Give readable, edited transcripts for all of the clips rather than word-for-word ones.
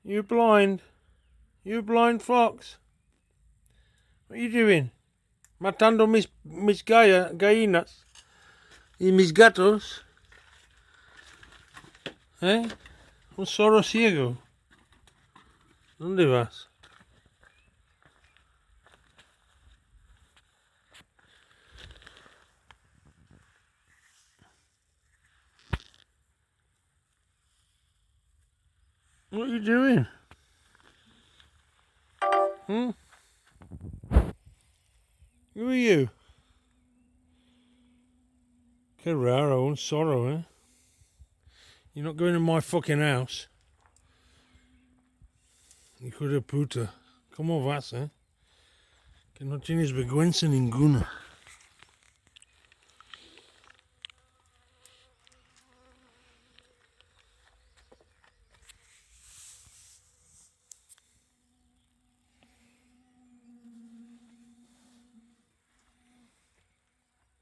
You blind? You blind fox? What are you doing? Matando mis gallinas y mis gatos. ¿Eh? Un zorro ciego. ¿Dónde vas? What are you doing? Hmm? Who are you? Que raro, un zorro, eh? You're not going in my fucking house. Hijo de puta. ¿Cómo vas, eh? Que no tienes vergüenza ninguna.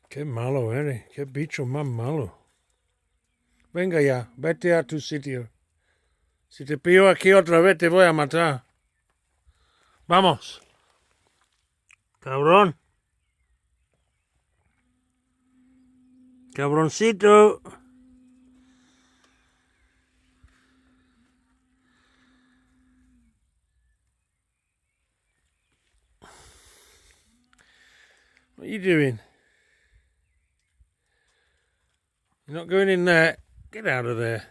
Qué malo eres. Qué bicho más malo. Venga ya, vete a tu sitio. Si te pillo aquí otra vez te voy a matar. Vamos. Cabrón. Cabroncito. What are you doing? You're not going in there. Get out of there.